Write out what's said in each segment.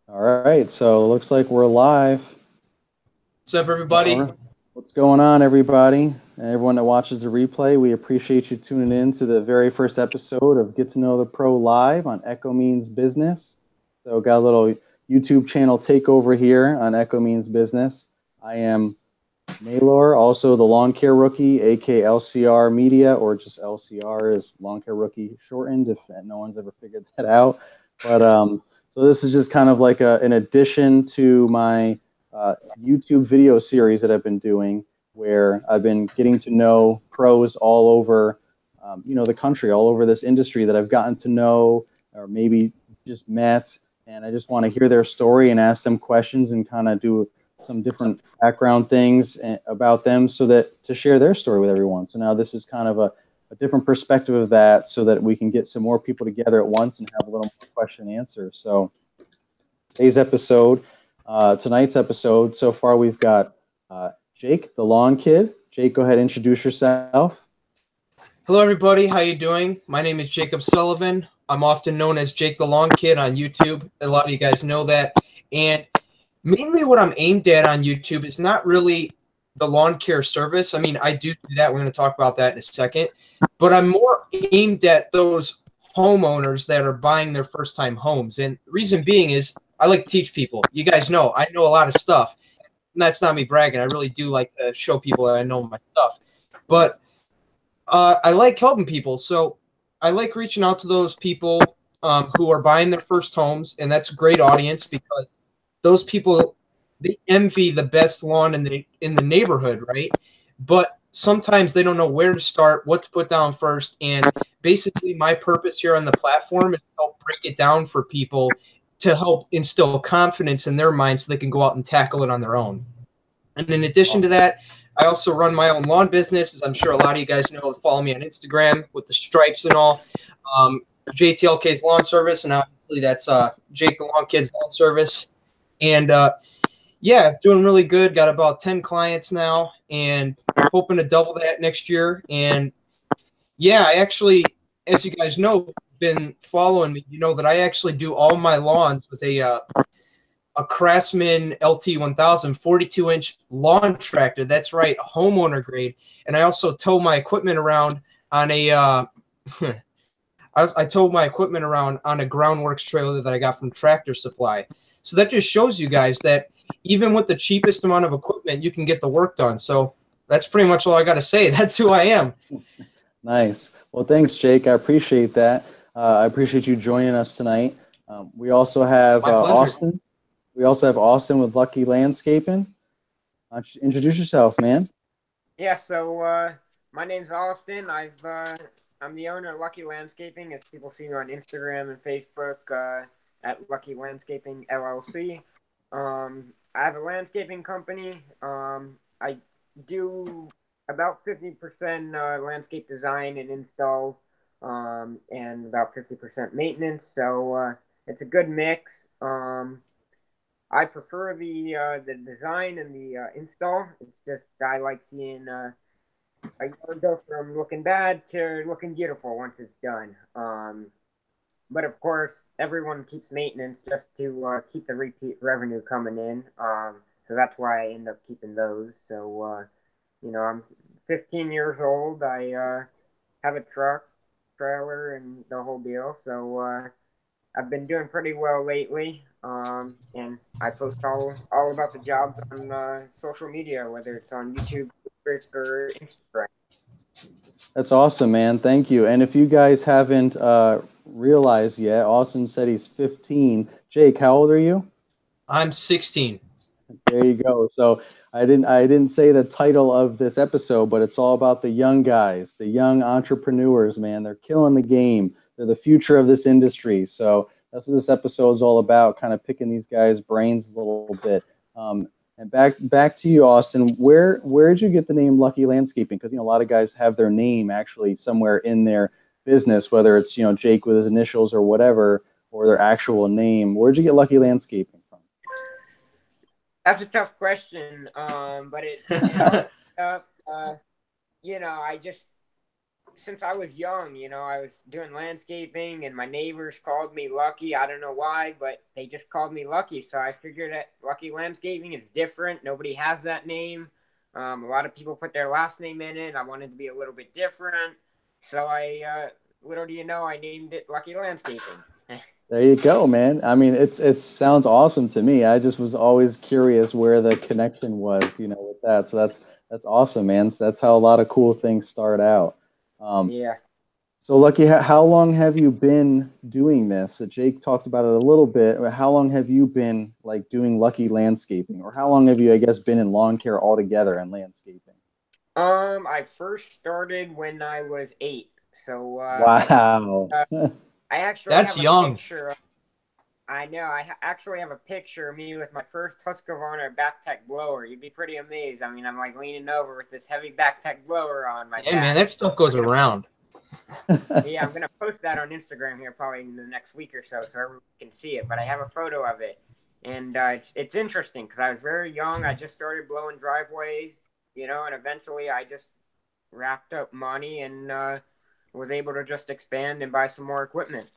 All right, so it looks like we're live. What's up, everybody? What's going on, everybody? And everyone that watches the replay, we appreciate you tuning in to the very first episode of Get to Know the Pro Live on Echo Means Business. So got a little YouTube channel takeover here on Echo Means Business. I am Naylor, also the Lawn Care Rookie, aka LCR Media, or just LCR is Lawn Care Rookie shortened, if no one's ever figured that out. But so this is just kind of like an addition to my YouTube video series that I've been doing, where I've been getting to know pros all over, the country, all over this industry that I've gotten to know, or maybe just met, and I just want to hear their story and ask them questions and kind of do some different background things about them, so that to share their story with everyone. So now this is kind of a different perspective of that, so that we can get some more people together at once and have a little more question and answer. So tonight's episode, so far we've got Jake, the Lawn Kid. Jake, go ahead and introduce yourself. Hello, everybody. How you doing? My name is Jacob Sullivan. I'm often known as Jake the Lawn Kid on YouTube. A lot of you guys know that. And mainly what I'm aimed at on YouTube is not really the lawn care service. I mean, I do that. We're going to talk about that in a second. But I'm more aimed at those homeowners that are buying their first-time homes. And the reason being is I like to teach people. You guys know I know a lot of stuff. And that's not me bragging. I really do like to show people that I know my stuff. But I like helping people. So I like reaching out to those people who are buying their first homes. And that's a great audience because those people, they envy the best lawn in the neighborhood, right? But sometimes they don't know where to start, what to put down first. And basically my purpose here on the platform is to help break it down for people to help instill confidence in their minds so they can go out and tackle it on their own. And in addition to that, I also run my own lawn business, as I'm sure a lot of you guys know. Follow me on Instagram with the stripes and all. JTLK's Lawn Service, and obviously that's Jake the Lawn Kid's Lawn Service. And yeah, doing really good. Got about 10 clients now, and hoping to double that next year. And yeah, I actually, as you guys know, been following me, you know that I actually do all my lawns with a Craftsman LT1000 42-inch lawn tractor. That's right, homeowner grade. And I also tow my equipment around on a I towed my equipment around on a Groundworks trailer that I got from Tractor Supply. So that just shows you guys that even with the cheapest amount of equipment, you can get the work done. So that's pretty much all I got to say. That's who I am. Nice. Well, thanks, Jake. I appreciate that. I appreciate you joining us tonight. We also have Austyn. We also have Austyn with Lucky Landscaping. Introduce yourself, man. Yeah, so my name's Austyn. I'm the owner of Lucky Landscaping, as people see me on Instagram and Facebook at Lucky Landscaping LLC. I have a landscaping company. I do about 50% landscape design and install, and about 50% maintenance. So it's a good mix. I prefer the design and the install. It's just I like seeing a yard go from looking bad to looking beautiful once it's done. But of course, everyone keeps maintenance just to keep the repeat revenue coming in. So that's why I end up keeping those. So I'm 15 years old. I have a truck, trailer, and the whole deal. So I've been doing pretty well lately, and I post all about the jobs on social media, whether it's on YouTube, Facebook, or Instagram. That's awesome, man. Thank you. And if you guys haven't realized yet, Austyn said he's 15. Jake, how old are you? I'm 16. There you go. So I didn't say the title of this episode, but it's all about the young guys, the young entrepreneurs, man. They're killing the game. They're the future of this industry. So that's what this episode is all about, kind of picking these guys' brains a little bit. And back to you, Austyn. Where did you get the name Lucky Landscaping? Because a lot of guys have their name actually somewhere in their business, whether it's Jake with his initials or whatever, or their actual name. Where did you get Lucky Landscaping from? That's a tough question, but I just since I was young, I was doing landscaping, and my neighbors called me Lucky. I don't know why, but they just called me Lucky. So I figured that Lucky Landscaping is different. Nobody has that name. A lot of people put their last name in it. I wanted to be a little bit different. So little do you know, I named it Lucky Landscaping. There you go, man. I mean, it sounds awesome to me. I just was always curious where the connection was, with that. So that's awesome, man. So that's how a lot of cool things start out. Yeah. So, Lucky, how long have you been doing this? Jake talked about it a little bit. How long have you been doing Lucky Landscaping, or how long have you, I guess, been in lawn care altogether and landscaping? I first started when I was 8. So wow. I actually That's have a young. picture. I know. I actually have a picture of me with my first Husqvarna backpack blower. You'd be pretty amazed. I mean, I'm leaning over with this heavy backpack blower on my back. Man, that stuff goes around. Yeah, I'm gonna post that on Instagram here probably in the next week or so everyone can see it. But I have a photo of it, and it's interesting because I was very young. I just started blowing driveways, and eventually I just racked up money and was able to just expand and buy some more equipment.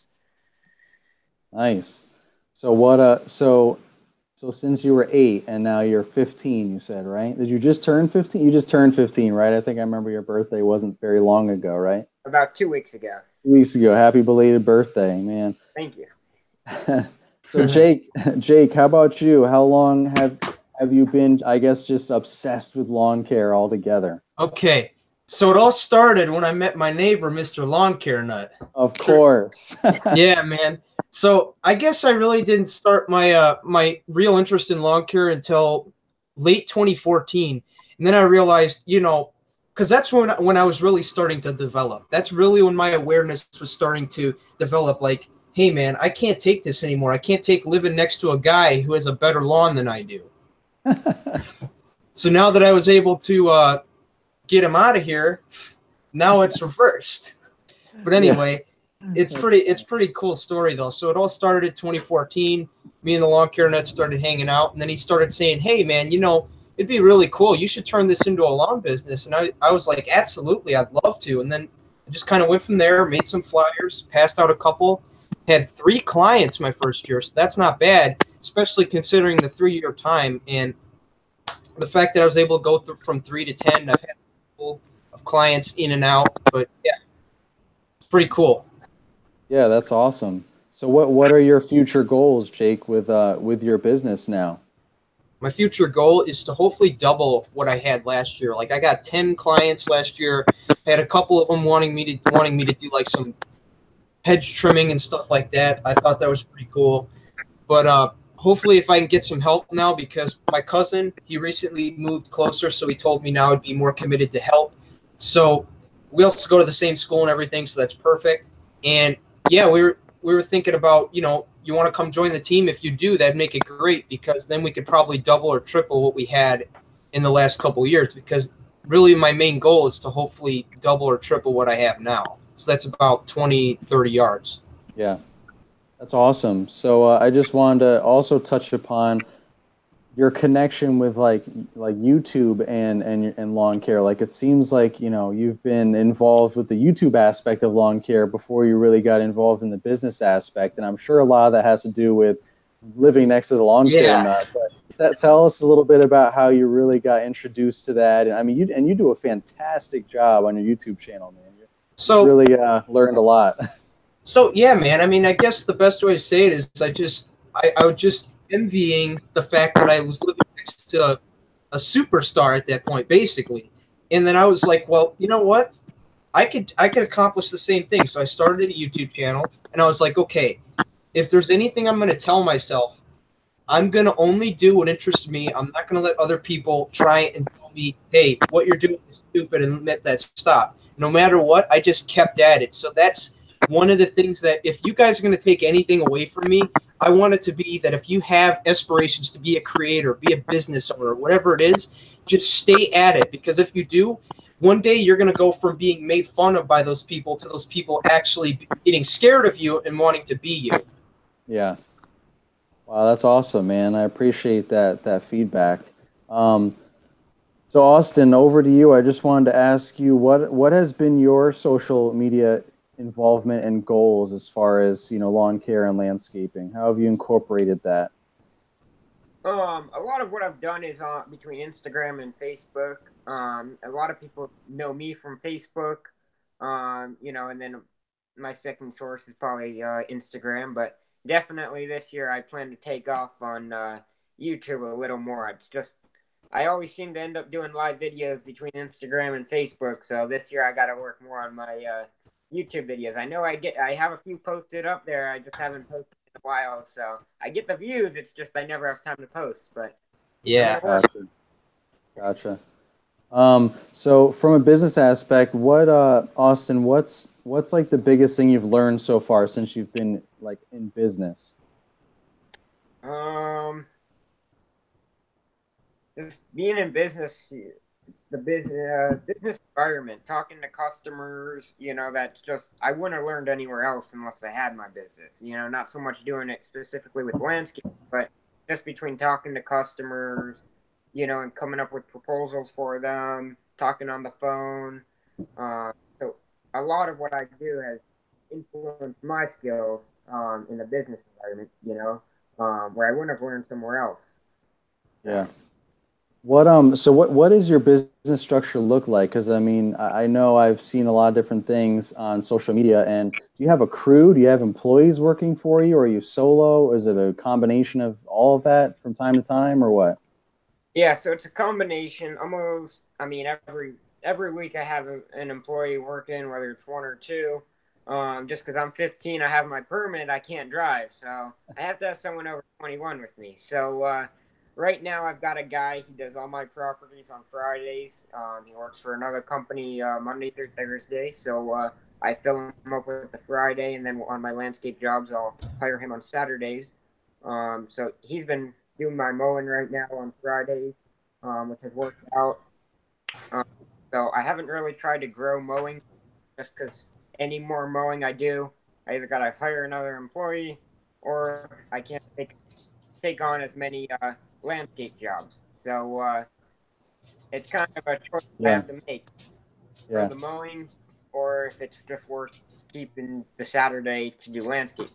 Nice. So since you were 8 and now you're 15, you said, right? Did you just turn 15? You just turned 15, right? I think I remember your birthday wasn't very long ago, right? About 2 weeks ago. 2 weeks ago. Happy belated birthday, man. Thank you. So Jake, how about you? How long have you been, I guess, just obsessed with lawn care altogether? Okay. So it all started when I met my neighbor, Mr. Lawn Care Nut. Of course. Yeah, man. So I guess I really didn't start my my real interest in lawn care until late 2014, and then I realized, because that's when I was really starting to develop. That's really when my awareness was starting to develop. Like, hey, man, I can't take this anymore. I can't take living next to a guy who has a better lawn than I do. So now that I was able to get him out of here, now it's reversed. But anyway. Yeah. It's pretty cool story though. So it all started in 2014. Me and the lawn care nut started hanging out, and then he started saying, "Hey man, it'd be really cool. You should turn this into a lawn business." And I was like, "Absolutely, I'd love to." And then I just kind of went from there, made some flyers, passed out a couple, had 3 clients my first year. So that's not bad, especially considering the 3-year time and the fact that I was able to go from 3 to 10. I've had a couple of clients in and out, but yeah, it's pretty cool. Yeah, that's awesome. So what are your future goals, Jake, with your business now? My future goal is to hopefully double what I had last year. Like I got 10 clients last year. I had a couple of them wanting me to do like some hedge trimming and stuff like that. I thought that was pretty cool. But hopefully if I can get some help now, because my cousin, he recently moved closer, so he told me now I'd be more committed to help. So we also go to the same school and everything, so that's perfect. And yeah, we were thinking about, you want to come join the team? If you do, that'd make it great, because then we could probably double or triple what we had in the last couple of years, because really my main goal is to hopefully double or triple what I have now. So that's about 20, 30 yards. Yeah, that's awesome. So I just wanted to also touch upon your connection with like YouTube and lawn care. Like it seems like you've been involved with the YouTube aspect of lawn care before you really got involved in the business aspect, and I'm sure a lot of that has to do with living next to the lawn care nut. But tell us a little bit about how you really got introduced to that. And I mean, you do a fantastic job on your YouTube channel, man. You really learned a lot. So yeah, man. I mean, I guess the best way to say it is I would just envying the fact that I was living next to a superstar at that point, basically. And then I was like, well, you know what? I could accomplish the same thing. So I started a YouTube channel, and I was like, okay, if there's anything I'm going to tell myself, I'm going to only do what interests me. I'm not going to let other people try and tell me, hey, what you're doing is stupid, and let that stop. No matter what, I just kept at it. So that's one of the things that if you guys are going to take anything away from me, I want it to be that if you have aspirations to be a creator, be a business owner, whatever it is, just stay at it. Because if you do, one day you're going to go from being made fun of by those people to those people actually getting scared of you and wanting to be you. Yeah. Wow, that's awesome, man. I appreciate that feedback. So Austyn, over to you. I just wanted to ask you what has been your social media involvement and goals as far as, lawn care and landscaping? How have you incorporated that? A lot of what I've done is between Instagram and Facebook. A lot of people know me from Facebook. And then my second source is probably Instagram. But definitely this year I plan to take off on YouTube a little more. It's just I always seem to end up doing live videos between Instagram and Facebook. So this year I got to work more on my YouTube videos. I know I have a few posted up there. I just haven't posted in a while, so I get the views. It's just I never have time to post. But Yeah. Gotcha. So from a business aspect, Austyn, what's like the biggest thing you've learned so far since you've been like in business? Just being in business, the business environment, talking to customers, that's just I wouldn't have learned anywhere else unless I had my business. Not so much doing it specifically with landscape, but just between talking to customers, and coming up with proposals for them, talking on the phone. So a lot of what I do has influenced my skills in the business environment, where I wouldn't have learned somewhere else. Yeah. What does your business structure look like? Because I mean, I know I've seen a lot of different things on social media. And do you have a crew? Do you have employees working for you? Or are you solo? Is it a combination of all of that from time to time, or what? Yeah, so it's a combination. Almost, I mean, every week I have an employee working, whether it's one or two. Just because I'm 15, I have my permit, I can't drive, so I have to have someone over 21 with me. So right now I've got a guy. He does all my properties on Fridays. He works for another company Monday through Thursday. So I fill him up with the Friday, and then on my landscape jobs, I'll hire him on Saturdays. So he's been doing my mowing right now on Fridays, which has worked out. Um, so I haven't really tried to grow mowing just because any more mowing I do, I either got to hire another employee or I can't take on as many landscape jobs. So it's kind of a choice I Yeah. have to make: grow Yeah. the mowing, or if it's just worth keeping the Saturday to do landscape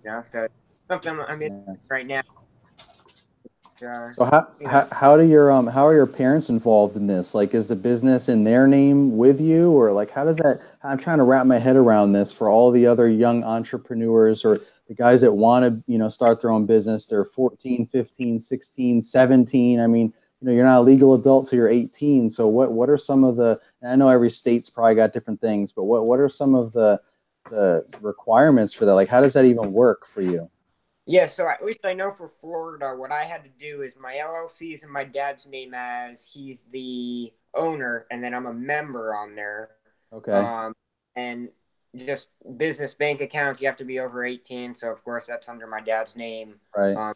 jobs. So it's something I'm in right now. So how are your parents involved in this? Like, is the business in their name with you, or like how does that? I'm trying to wrap my head around this for all the other young entrepreneurs or the guys that want to, start their own business. They're 14, 15, 16, 17. I mean, you're not a legal adult till you're 18. So what are some of the? And I know every state's probably got different things, but what are some of the requirements for that? Like, how does that even work for you? Yeah, so at least I know for Florida, what I had to do is my LLC is in my dad's name as he's the owner, and then I'm a member on there. Okay. And just business bank accounts, you have to be over 18. So, of course, that's under my dad's name. Right.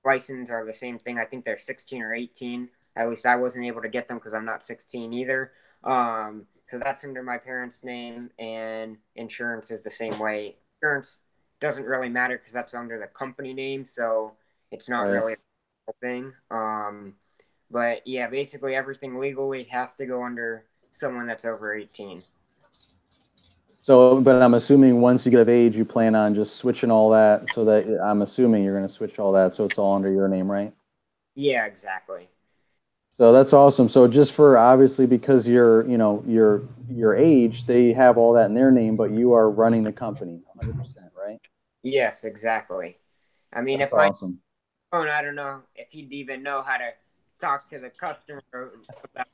License are the same thing. I think they're 16 or 18. At least I wasn't able to get them because I'm not 16 either. So that's under my parents' name, and insurance is the same way. Insurance doesn't really matter because that's under the company name, so it's not really a thing. But yeah, basically everything legally has to go under someone that's over 18. So, but I'm assuming once you get of age, you plan on just switching all that, so that I'm assuming you're going to switch all that so it's all under your name, right? Yeah, exactly. So that's awesome. So just for obviously because you're, your age, they have all that in their name, but you are running the company 100%, right? Yes, exactly. I mean, That's if my awesome. phone, I don't know if he'd even know how to talk to the customer about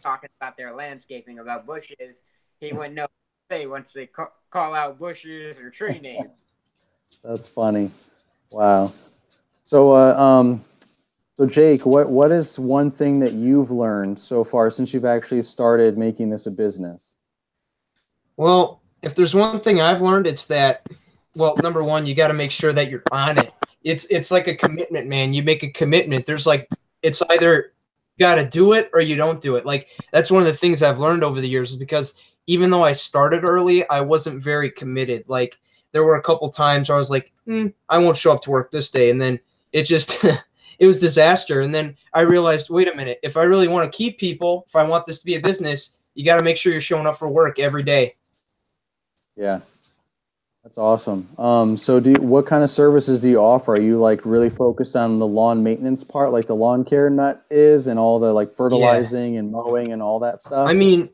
talking about their landscaping, about bushes. He wouldn't know what to say once they call out bushes or tree names. That's funny. Wow. So, so Jake, what is one thing that you've learned so far since you've actually started making this a business? Well, if there's one thing I've learned, it's that, well, number one, you got to make sure that you're on it. It's like a commitment, man. You make a commitment. It's either you got to do it or you don't do it. Like, that's one of the things I've learned over the years, is because even though I started early, I wasn't very committed. Like, there were a couple times where I was like, I won't show up to work this day. And then it just, it was disaster. And then I realized, wait a minute, if I really want to keep people, if I want this to be a business, you got to make sure you're showing up for work every day. Yeah. That's awesome. So what kind of services do you offer? Are you like really focused on the lawn maintenance part, like the lawn care nut is, and all the like fertilizing and mowing and all that stuff? I mean,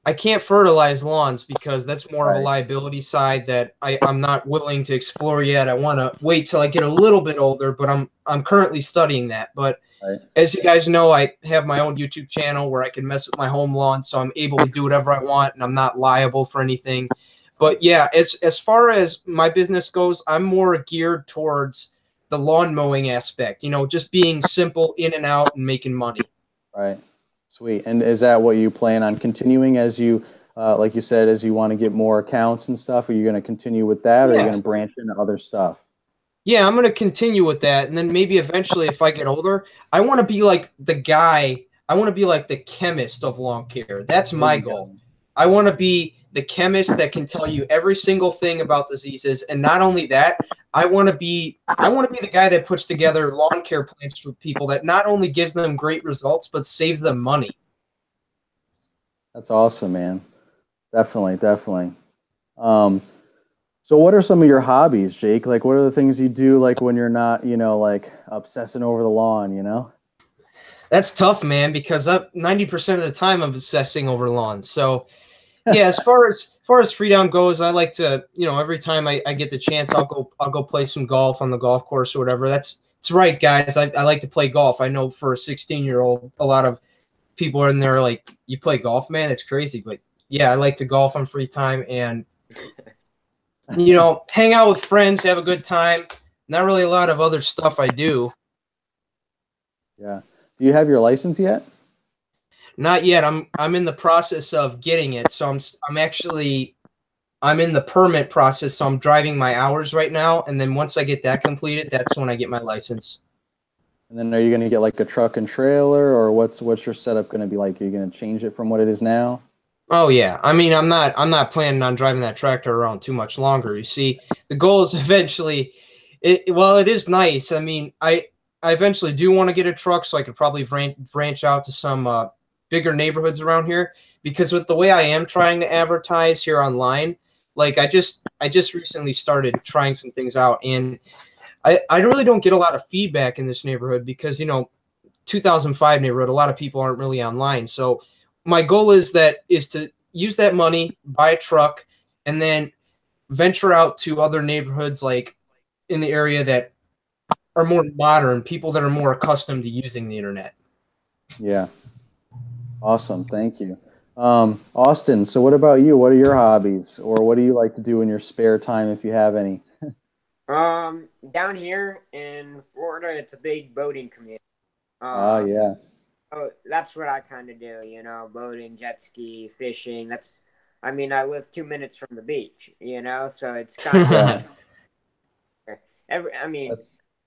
I can't fertilize lawns because that's more of a Right. liability side that I'm not willing to explore yet. I want to wait till I get a little bit older, but I'm currently studying that. But Right. as you guys know, I have my own YouTube channel where I can mess with my home lawn, so I'm able to do whatever I want, and I'm not liable for anything. But yeah, as far as my business goes, I'm more geared towards the lawn mowing aspect. You know, just being simple, in and out, and making money. Right. Sweet. And is that what you plan on continuing as you, like you said, as you want to get more accounts and stuff? Are you going to continue with that, or are you going to branch into other stuff? Yeah, I'm going to continue with that. And then maybe eventually, if I get older, I want to be like the guy. I want to be like the chemist of lawn care. That's my goal. I want to be the chemist that can tell you every single thing about diseases. And not only that, I want to be the guy that puts together lawn care plans for people that not only gives them great results, but saves them money. That's awesome, man. Definitely, definitely. So what are some of your hobbies, Jake? Like, what are the things you do, like, when you're not, like, obsessing over the lawn? That's tough, man, because 90% of the time I'm obsessing over lawns. So, yeah, as far as freedom goes, I like to, every time I get the chance, I'll go play some golf on the golf course or whatever. It's right, guys. I like to play golf. I know for a 16-year-old, a lot of people are in there like, you play golf, man? It's crazy. But yeah, I like to golf on free time and, hang out with friends, have a good time. Not really a lot of other stuff I do. Yeah. Do you have your license yet? Not yet. I'm in the process of getting it. So I'm in the permit process. So I'm driving my hours right now. And then once I get that completed, that's when I get my license. And then are you going to get like a truck and trailer, or what's your setup going to be like? Are you going to change it from what it is now? Oh yeah. I mean, I'm not planning on driving that tractor around too much longer. You see, the goal is eventually it is nice. I mean, I eventually do want to get a truck so I could probably branch out to some bigger neighborhoods around here, because with the way I am trying to advertise here online, like I just recently started trying some things out, and I really don't get a lot of feedback in this neighborhood because 2005 neighborhood, a lot of people aren't really online. So my goal is to use that money, buy a truck, and then venture out to other neighborhoods like in the area that are more modern, people that are more accustomed to using the internet. Yeah. Awesome. Thank you. Austyn, so what about you? What are your hobbies, or what do you like to do in your spare time if you have any? Down here in Florida, it's a big boating community. Yeah. So that's what I kind of do, boating, jet ski, fishing. I live 2 minutes from the beach, so it's kind of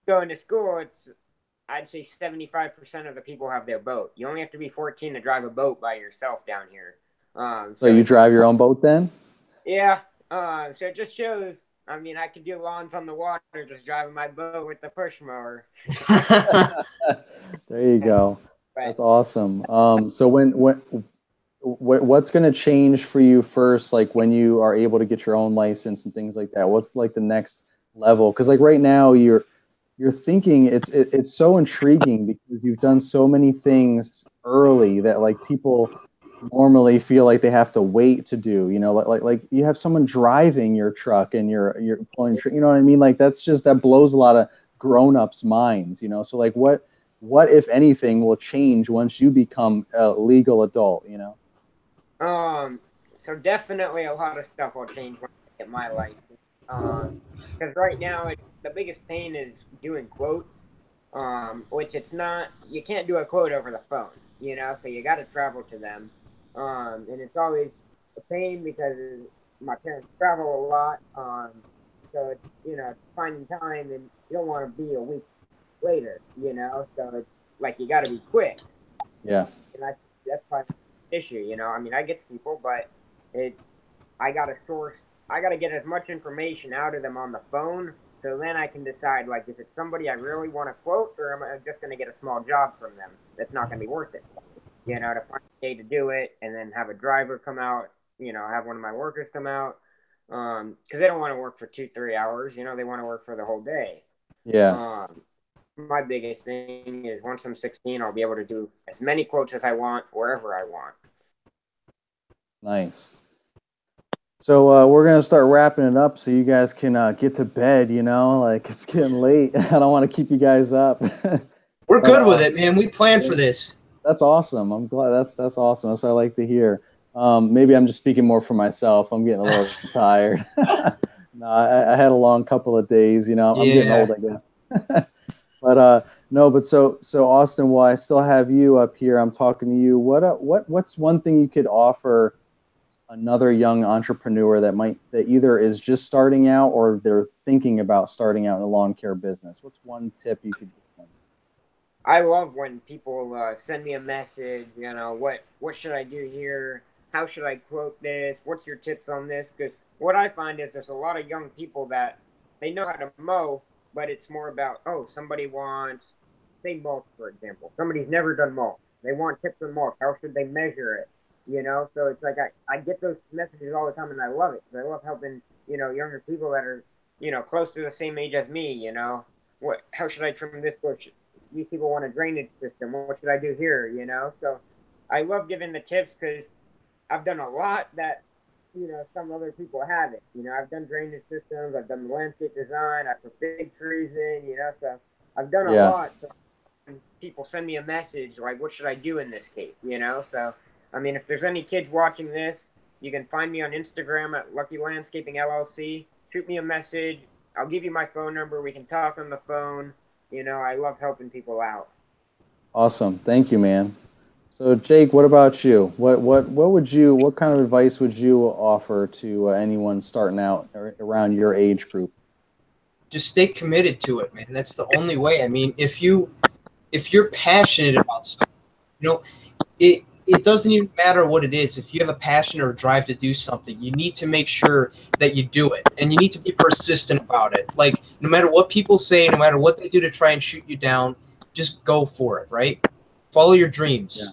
going to school, I'd say 75% of the people have their boat. You only have to be 14 to drive a boat by yourself down here. So you drive your own boat then? Yeah. So it just shows. I could do lawns on the water just driving my boat with the push mower. There you go. That's awesome. So what's going to change for you first, like when you are able to get your own license and things like that? What's like the next level? Because like right now you're thinking it's so intriguing because you've done so many things early that like people normally feel like they have to wait to do, like you have someone driving your truck and you're pulling, what I mean? Like that blows a lot of grown-ups' minds, so like what if anything will change once you become a legal adult? So definitely a lot of stuff will change when I get my license. Because right now the biggest pain is doing quotes, which you can't do a quote over the phone, so you got to travel to them. And it's always a pain because my parents travel a lot. So it's finding time, and you don't want to be a week later, so it's like you got to be quick. Yeah. And that's probably the issue, I get to people, but I got to get as much information out of them on the phone, So then I can decide, like, if it's somebody I really want to quote, or am I just going to get a small job from them that's not going to be worth it. To find a day to do it, and then have a driver come out, have one of my workers come out. Because they don't want to work for 2-3 hours, they want to work for the whole day. Yeah. My biggest thing is once I'm 16, I'll be able to do as many quotes as I want, wherever I want. Nice. So we're going to start wrapping it up so you guys can get to bed, like it's getting late. I don't want to keep you guys up. We're good with it, man. We planned for this. That's awesome. I'm glad. That's awesome. That's what I like to hear. Maybe I'm just speaking more for myself. I'm getting a little tired. No, I had a long couple of days, I'm getting old, I guess. But no, but so Austyn, while I still have you up here, I'm talking to you. What's one thing you could offer another young entrepreneur that either is just starting out or they're thinking about starting out in a lawn care business? What's one tip you could give them? I love when people send me a message, what should I do here? How should I quote this? What's your tips on this? Because what I find is there's a lot of young people that they know how to mow, but it's more about, somebody wants, say, mulch, for example. Somebody's never done mulch. They want tips on mulch. How should they measure it? So it's like I get those messages all the time, and I love it. I love helping, younger people that are, close to the same age as me, how should I trim this bush? These people want a drainage system. What should I do here, So I love giving the tips because I've done a lot that, some other people haven't. I've done drainage systems. I've done landscape design. I put big trees in, so I've done a lot. So people send me a message like, what should I do in this case, So I mean, if there's any kids watching this, you can find me on Instagram at Lucky Landscaping LLC. Shoot me a message. I'll give you my phone number. We can talk on the phone. I love helping people out. Awesome. Thank you, man. So Jake, what about you? What kind of advice would you offer to anyone starting out around your age group? Just stay committed to it, man. That's the only way. I mean, if you're passionate about something, it doesn't even matter what it is. If you have a passion or a drive to do something, you need to make sure that you do it, and you need to be persistent about it. Like, no matter what people say, no matter what they do to try and shoot you down, just go for it, right? Follow your dreams. Yeah.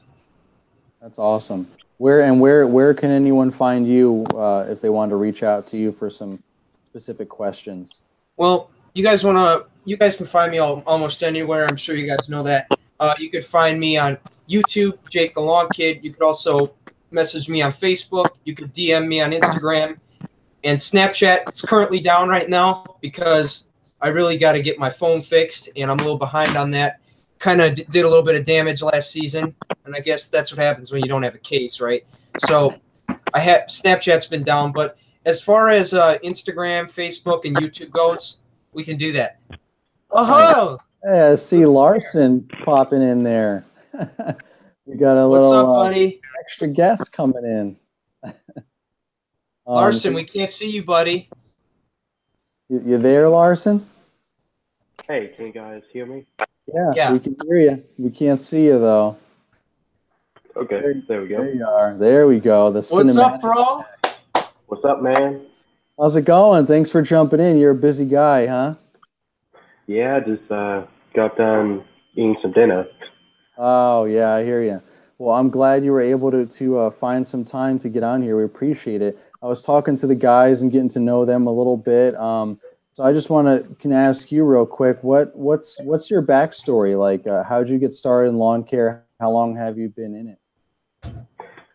That's awesome. Where can anyone find you if they want to reach out to you for some specific questions? Well, you guys can find me almost anywhere. I'm sure you guys know that. You could find me on YouTube, Jake the Lawn Kid. You could also message me on Facebook. You could DM me on Instagram and Snapchat. It's currently down right now because I really got to get my phone fixed, and I'm a little behind on that. Kind of did a little bit of damage last season, and I guess that's what happens when you don't have a case, right? So Snapchat's been down, but as far as Instagram, Facebook, and YouTube goes, we can do that. Oh, hey, I see Larson popping in there. We got a what's little up, buddy? Extra guest coming in. Larson, we can't see you, buddy. You there, Larson? Hey, can you guys hear me? Yeah, we can hear you. We can't see you though. Okay, there we go. There you are. There we go. What's up, bro? What's up, man? How's it going? Thanks for jumping in. You're a busy guy, huh? Yeah, just got done eating some dinner. Oh, yeah, I hear you. Well, I'm glad you were able to find some time to get on here. We appreciate it. I was talking to the guys and getting to know them a little bit. So I just can ask you real quick, what's your backstory? Like, how'd you get started in lawn care? How long have you been in it?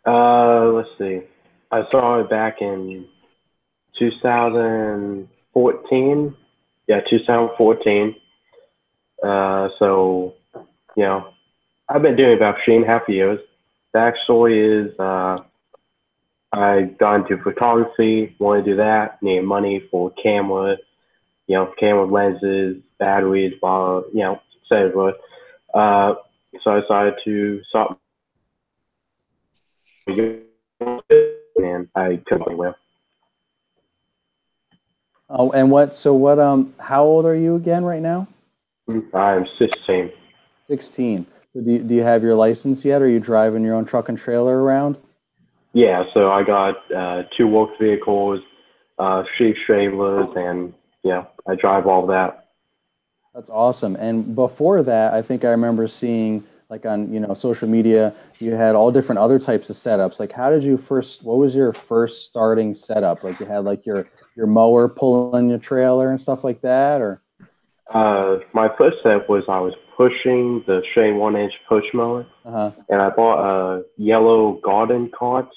Let's see. I started back in 2014. Yeah, 2014. So, I've been doing it about 3.5 years. The backstory is I got into photography, wanted to do that, needed money for camera, camera lenses, batteries, etc. So I decided to start, and I couldn't anywhere. Oh, and how old are you again right now? I'm 16. 16. So do you have your license yet? Or are you driving your own truck and trailer around? Yeah, so I got 2 work vehicles, 3 trailers, and I drive all that. That's awesome. And before that, I think I remember seeing like on, social media, you had all different other types of setups. Like how did you what was your first starting setup? Like you had like your mower pulling your trailer and stuff like that, or? My first step was I was pushing the Shane 1-inch push mower, and I bought a yellow garden cart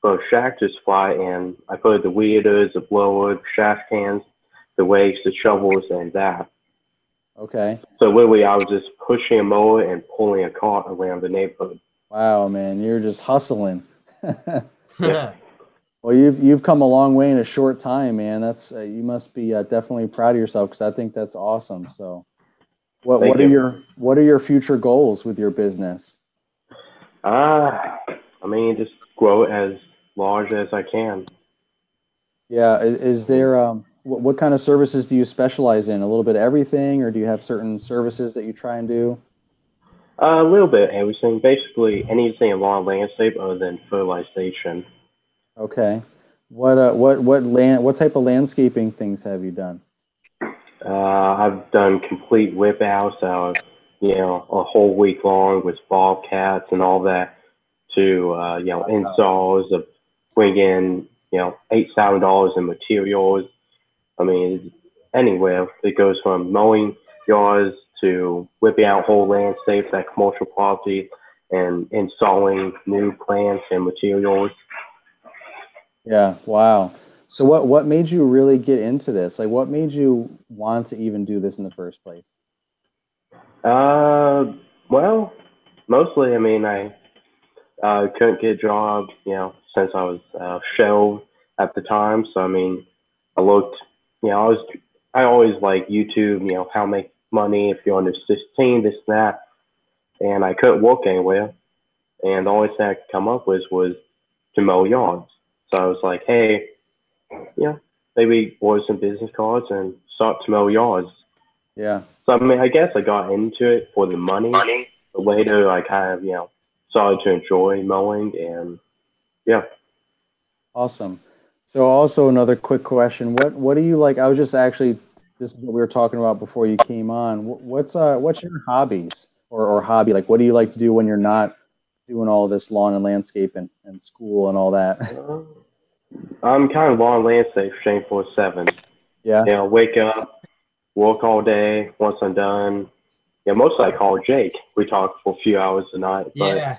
for Shactors Fly, and I put the weeders, the blower, shaft cans, the wakes, the shovels, and that. Okay. So literally, I was just pushing a mower and pulling a cart around the neighborhood. Wow, man, you're just hustling. Yeah. Well, you've come a long way in a short time, man. That's you must be definitely proud of yourself, because I think that's awesome. So, what are your future goals with your business? I mean, just grow it as large as I can. Yeah, is there what kind of services do you specialize in? A little bit of everything, or do you have certain services that you try and do? A little bit of everything, basically anything in lawn landscape other than fertilization. Okay. What type of landscaping things have you done? I've done complete whip outs, a whole week long with bobcats and all that, to installs of bring in $8,000 in materials. I mean, anywhere it goes from mowing yards to whipping out whole landscapes at commercial property and installing new plants and materials. Yeah, wow. So what made you really get into this? Like what made you want to even do this in the first place? Well, mostly, I mean, I couldn't get a job, since I was shelved at the time. So, I mean, I looked, I always like YouTube, how to make money if you're under 16, this and that. And I couldn't work anywhere. And the only thing I could come up with was to mow yards. So I was like, hey, maybe order some business cards and start to mow yards. Yeah. So, I mean, I guess I got into it for the money. But later, I kind of, started to enjoy mowing, and yeah. Awesome. So also another quick question. What do you like? I was just actually, this is what we were talking about before you came on. What's your hobbies or hobby? Like what do you like to do when you're not doing all this lawn and landscape and school and all that? I'm kind of lawn landscape, Shane 47. Yeah. Wake up, work all day. Once I'm done, mostly I call Jake. We talk for a few hours a night. But, Yeah.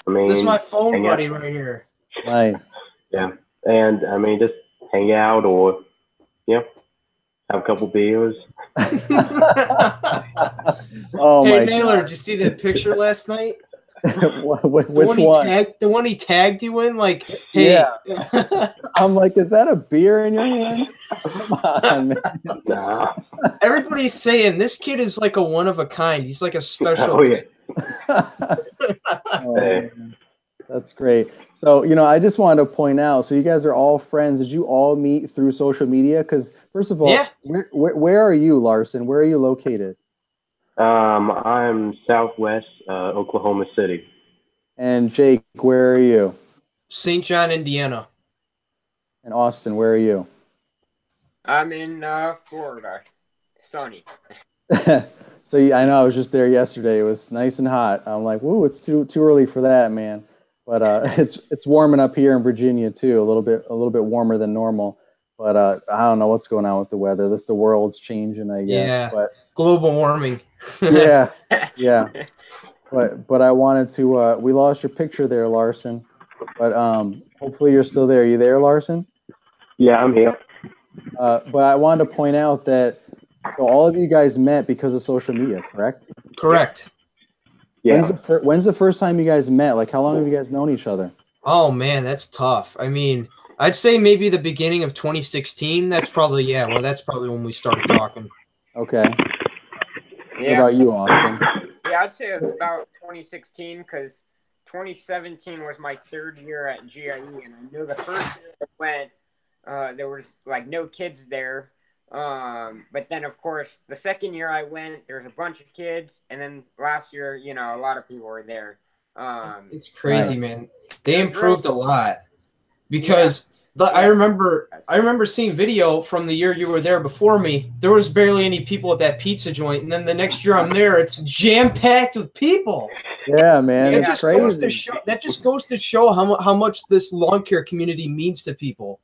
I mean, this is my phone buddy right here. Nice. Yeah. And I mean, just hang out or, have a couple beers. Oh hey, my Naylor, God. did you see that picture last night? Which one? The one he tagged you in, like, hey. Yeah. I'm like, is that a beer in your hand? Come on, man. Nah. Everybody's saying this kid is like a one of a kind. He's like a special. Oh, yeah. Oh, man. That's great. So, I just wanted to point out, so you guys are all friends. Did you all meet through social media? Because first of all, yeah. where are you, Larson? Where are you located? I'm southwest Oklahoma City. And Jake, where are you? St. John, Indiana. And Austyn, where are you? I'm in Florida. Sunny. So I know I was just there yesterday. It was nice and hot. I'm like, woo, it's too early for that, man. But it's warming up here in Virginia too, a little bit warmer than normal. But I don't know what's going on with the weather. The world's changing, I guess. Yeah. But global warming. yeah. But I wanted to. We lost your picture there, Larson. But hopefully you're still there. Are you there, Larson? Yeah, I'm here. But I wanted to point out that all of you guys met because of social media, correct? Correct. Yeah. When's the first time you guys met? Like, how long have you guys known each other? Oh man, that's tough. I mean, I'd say maybe the beginning of 2016. That's probably that's probably when we started talking. Okay. Yeah. What about you, Austyn? Yeah, I'd say it's about 2016 because 2017 was my third year at GIE, and I know the first year I went, there was like no kids there. But then of course the second year I went, there was a bunch of kids, and then last year, a lot of people were there. It's crazy, Nice. man. They improved a lot because But I remember seeing video from the year you were there before me. There was barely any people at that pizza joint, and then the next year I'm there, it's jam packed with people. Yeah, man, It it's just crazy. goes to show, that just goes to show how much this lawn care community means to people.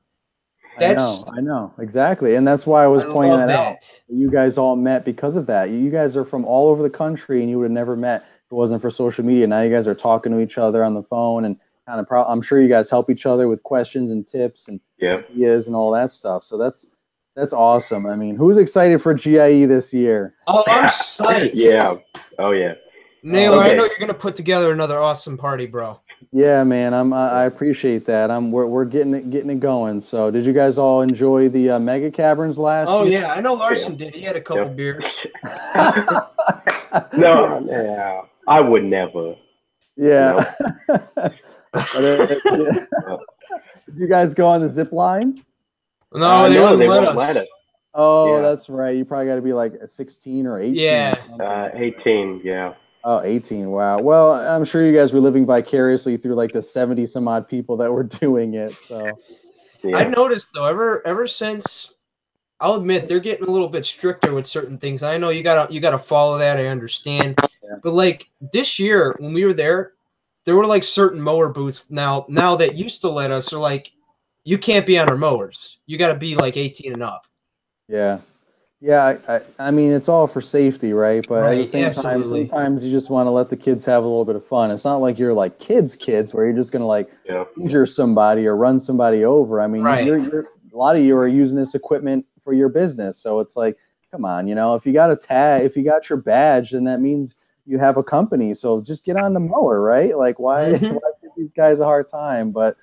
I know exactly, and that's why I was pointing that out. You guys all met because of that. You guys are from all over the country, and you would have never met if it wasn't for social media. Now you guys are talking to each other on the phone, and kind of. I'm sure you guys help each other with questions and tips and ideas and all that stuff. So that's awesome. I mean, who's excited for GIE this year? Oh, I'm psyched. Yeah. Oh yeah. Naylor, I know you're gonna put together another awesome party, bro. Yeah, man. I appreciate that. We're getting it going. So, did you guys all enjoy the Mega Caverns last year? Oh yeah, I know Larson did. He had a couple beers. No, I would never. Yeah. Did you guys go on the zip line? No, they wouldn't let us. Oh, that's right. You probably got to be like 16 or 18. Yeah. 18. Yeah. Oh, 18. Wow. Well, I'm sure you guys were living vicariously through like the 70 some odd people that were doing it. So I noticed though, ever since, I'll admit they're getting a little bit stricter with certain things. I know you gotta follow that. I understand, but like this year when we were there were like certain mower booths now that used to let us are like, you can't be on our mowers. You got to be like 18 and up. Yeah. Yeah, I mean, it's all for safety, right? But at the same time, sometimes you just want to let the kids have a little bit of fun. It's not like you're like kids where you're just going to like injure somebody or run somebody over. I mean, you're a lot of you are using this equipment for your business. So it's like, come on, if you got a tag, if you got your badge, then that means you have a company. So just get on the mower, right? Like why give these guys a hard time? But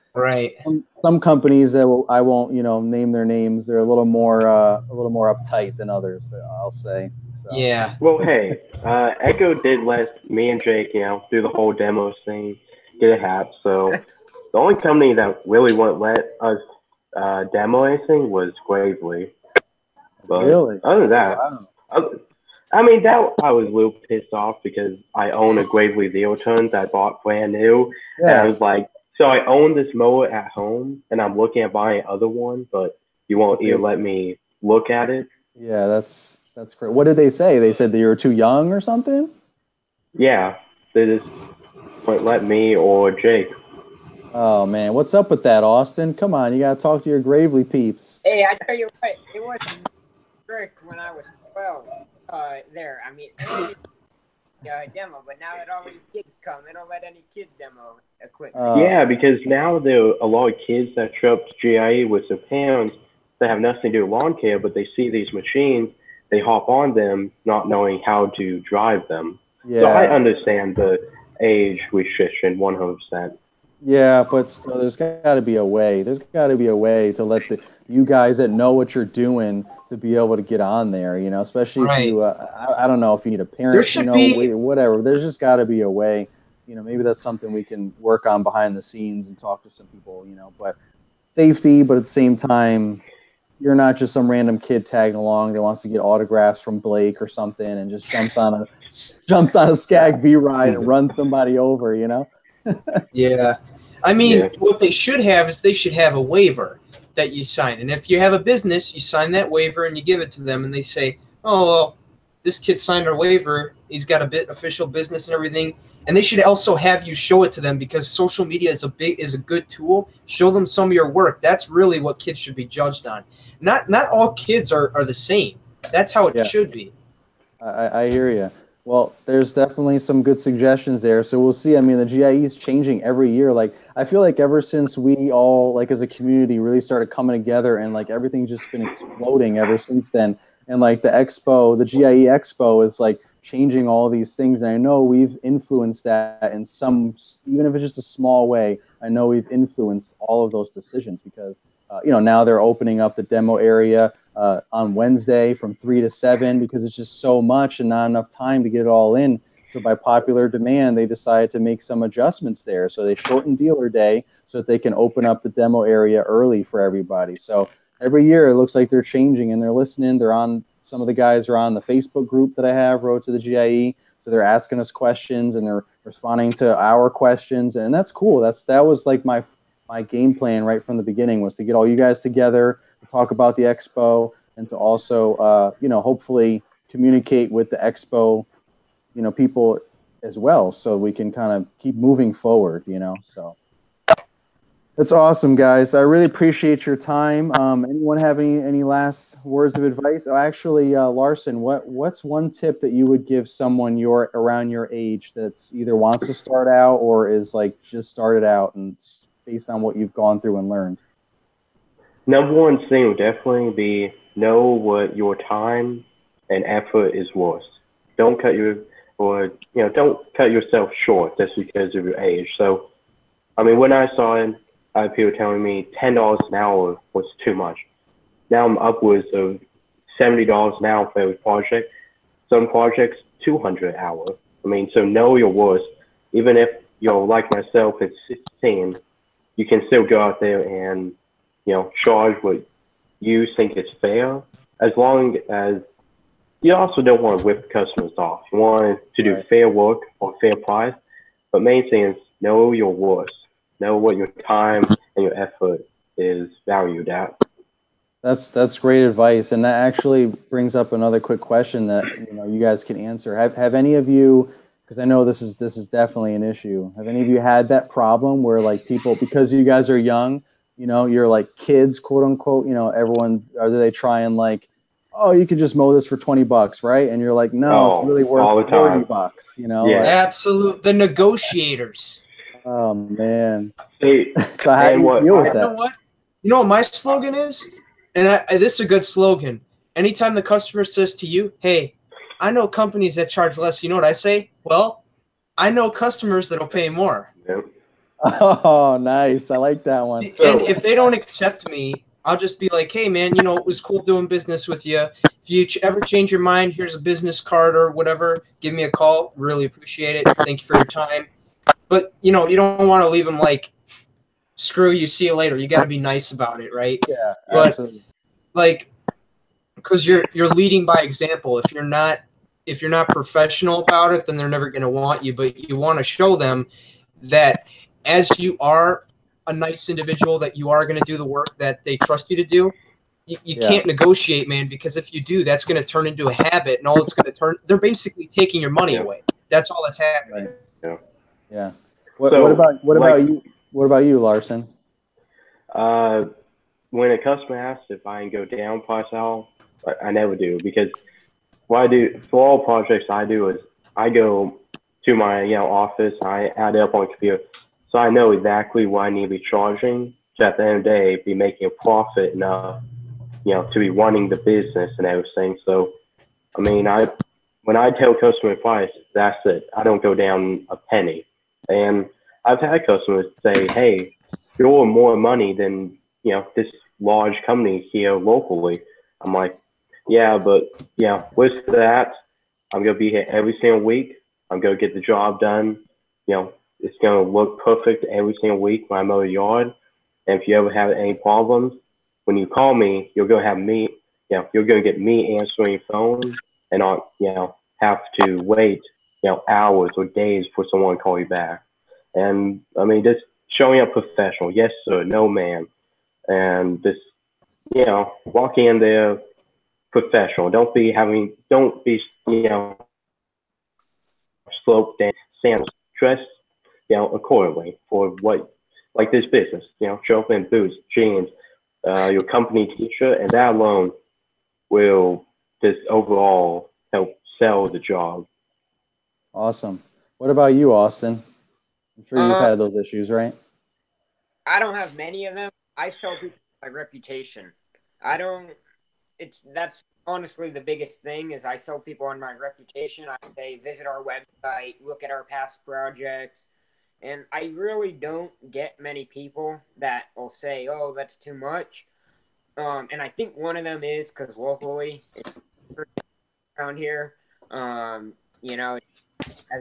some companies that I won't, name their names. They're a little more uptight than others. I'll say. So. Yeah. Well, hey, Echo did let me and Jake, do the whole demo thing, get a hat. So the only company that really wouldn't let us demo anything was Gravely. But really? Other than that, I mean, that I was a little pissed off because I own a Gravely Zero-Turn that I bought brand new, and I was like. So I own this mower at home, and I'm looking at buying another one, but you won't even let me look at it. Yeah, that's great. What did they say? They said that you were too young or something? Yeah, they just won't let me or Jake. Oh, man. What's up with that, Austyn? Come on, you got to talk to your Gravely peeps. Hey, I tell you what, it wasn't strict when I was 12 there. I mean, demo, but now that all these kids come, they don't let any kid demo equipment. Yeah, because now there are a lot of kids that show up to GIE with their parents that have nothing to do with lawn care, but they see these machines, they hop on them, not knowing how to drive them. Yeah. So I understand the age restriction 100%. Yeah, but still, there's got to be a way. There's got to be a way to let you guys that know what you're doing to be able to get on there, especially if you, I don't know if you need a parent, whatever. There's just got to be a way, maybe that's something we can work on behind the scenes and talk to some people, but safety, but at the same time, you're not just some random kid tagging along that wants to get autographs from Blake or something and just jumps on a Skag V ride and runs somebody over, Yeah. I mean, what they should have is they should have a waiver that you sign. And if you have a business, you sign that waiver and you give it to them and they say, oh, well, this kid signed our waiver. He's got a official business and everything. And they should also have you show it to them because social media is a good tool. Show them some of your work. That's really what kids should be judged on. Not all kids are the same. That's how it should be. I hear you. Well, there's definitely some good suggestions there. So we'll see. I mean, the GIE is changing every year. Like, I feel like ever since we all, like, as a community really started coming together and, like, everything's just been exploding ever since then. And, like, the GIE Expo is, like, changing all these things. And I know we've influenced that in some, even if it's just a small way, I know we've influenced all of those decisions because, now they're opening up the demo area on Wednesday from 3 to 7 because it's just so much and not enough time to get it all in. So by popular demand, they decided to make some adjustments there. So they shortened dealer day so that they can open up the demo area early for everybody. So every year it looks like they're changing and they're listening. Some of the guys are on the Facebook group that I have, Road to the GIE. So they're asking us questions and they're responding to our questions. And that's cool. That was like my my game plan right from the beginning was to get all you guys together to talk about the expo and to also, you know, hopefully communicate with the expo, you know, people as well, so we can kind of keep moving forward, you know. So that's awesome, guys. I really appreciate your time. Anyone have any last words of advice? Oh, actually, Larson, what's one tip that you would give someone around your age that's either wants to start out or is like just started out, and based on what you've gone through and learned? Number one thing would definitely be know what your time and effort is worth. Don't cut don't cut yourself short just because of your age. So, I mean, when I started, I had people telling me $10 an hour was too much. Now I'm upwards of $70 an hour for every project. Some projects, 200 an hour. I mean, so know your worth. Even if you're like myself at 16, you can still go out there and, you know, charge what you think is fair, as long as you also don't want to whip customers off. You want to do fair work for fair price, but main thing is know your worth. Know what your time and your effort is valued at. That's great advice, and that actually brings up another quick question that, you know, you guys can answer. Have any of you, because I know this is definitely an issue, have any of you had that problem where, like, people, because you guys are young, you know, you're like kids, quote unquote, you know, everyone, or do they try and like, oh, you could just mow this for $20, right? And you're like, no, it's really worth $40, you know? Yeah. Like, Absolute, the negotiators. oh man. Hey, so how do you deal with that? You know what? You know what my slogan is? And this is a good slogan. Anytime the customer says to you, hey, I know companies that charge less, you know what I say? Well, I know customers that'll pay more. Yep. Oh, nice. I like that one. And if they don't accept me, I'll just be like, hey, man, you know, it was cool doing business with you. If you ever change your mind, here's a business card or whatever. Give me a call. Really appreciate it. Thank you for your time. But, you know, you don't want to leave them like, screw you, see you later. You got to be nice about it, right? Yeah, but absolutely. Like, because you're leading by example. If you're not professional about it, then they're never going to want you. But you want to show them that as you are a nice individual, that you are going to do the work that they trust you to do. You can't negotiate, man, because if you do, that's going to turn into a habit, and all it's going to they're basically taking your money away. That's all that's happening. Right. Yeah. What about you, Larson? When a customer asks if I can go down price out, I never do, because what I do for all projects I do is I go to my office, I add it up on the computer, so I know exactly what I need to be charging to at the end of the day be making a profit enough, to be running the business and everything. So, I mean, when I tell customer price, that's it. I don't go down a penny. And I've had customers say, hey, you're more money than, this large company here locally. I'm like, yeah, but, with that, I'm going to be here every single week. I'm going to get the job done. It's going to look perfect every single week when I mow the yard. And if you ever have any problems, when you call me, you're going to have me, you're going to get me answering your phone and not, have to wait, hours or days for someone to call you back. And I mean, just showing up professional. Yes, sir. No, ma'am. And just, walking in there professional. Don't be, sloped down sandals. Dress, accordingly for what, like this business, show up in boots, jeans, your company t-shirt, and that alone will just overall help sell the job. Awesome. What about you, Austyn? I'm sure you've had those issues, right? I don't have many of them. I sell people my reputation. That's honestly the biggest thing is I sell people on my reputation. I say, visit our website, look at our past projects. And I really don't get many people that will say, oh, that's too much. And I think one of them is because locally it's around here. As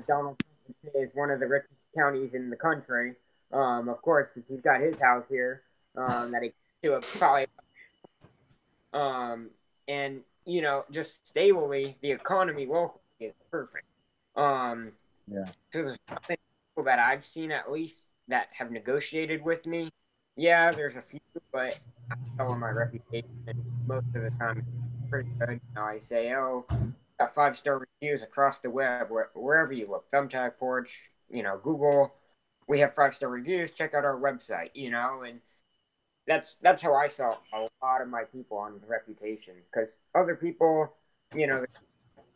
Donald Trump is one of the richest counties in the country. Of course, since he's got his house here, that he to a probably. And just stably, the economy locally is perfect. So there's nothing people that I've seen at least that have negotiated with me Yeah, there's a few, but I'm telling my reputation. Most of the time, it's pretty good. I say, oh, got 5-star reviews across the web, wherever you look, Thumbtack Porch, Google. We have 5-star reviews. Check out our website, and that's how I saw a lot of my people on reputation. Because other people,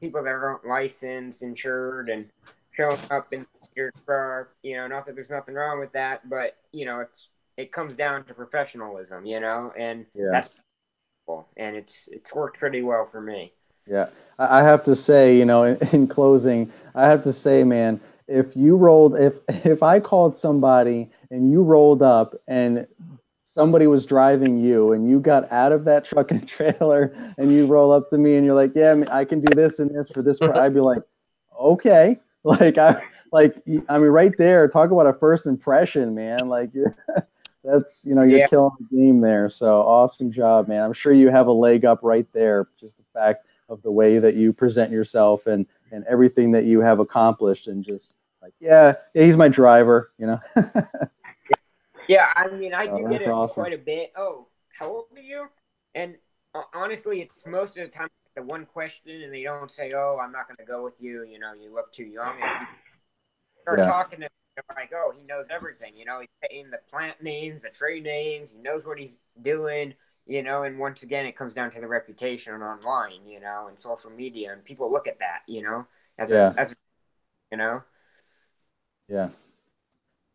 people that aren't licensed, insured, and showing up in your truck, not that there's nothing wrong with that, but it comes down to professionalism, and that's cool. And it's worked pretty well for me. Yeah, I have to say, in closing, I have to say, man, if I called somebody and you rolled up and somebody was driving you and you got out of that truck and trailer and you roll up to me and you're like, yeah, I can do this and this for this, I'd be like, okay. I mean, right there, talk about a first impression, man. Like, that's, you're killing the game there. So awesome job, man. I'm sure you have a leg up right there. Just the fact of the way that you present yourself and everything that you have accomplished, and just like, yeah, he's my driver, Yeah, I mean, I do get it awesome. quite a bit. Oh, how old are you? And honestly, it's most of the time the one question, and they don't say, oh, I'm not going to go with you. You look too young. And you start talking to them like, oh, he knows everything. He's saying the plant names, the trade names. He knows what he's doing. And once again, it comes down to the reputation online, and social media, and people look at that, Yeah.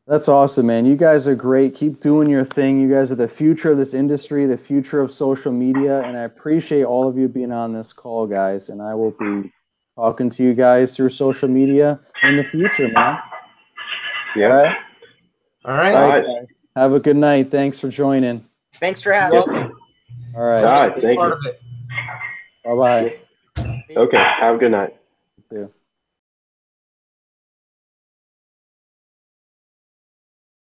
That's awesome, man. You guys are great. Keep doing your thing. You guys are the future of this industry, the future of social media, and I appreciate all of you being on this call, guys, and I will be talking to you guys through social media in the future, man. Yeah. All right, guys. Have a good night. Thanks for joining. Thanks for having me. All right. All right. Thank you. Bye-bye. Okay. Have a good night. You too.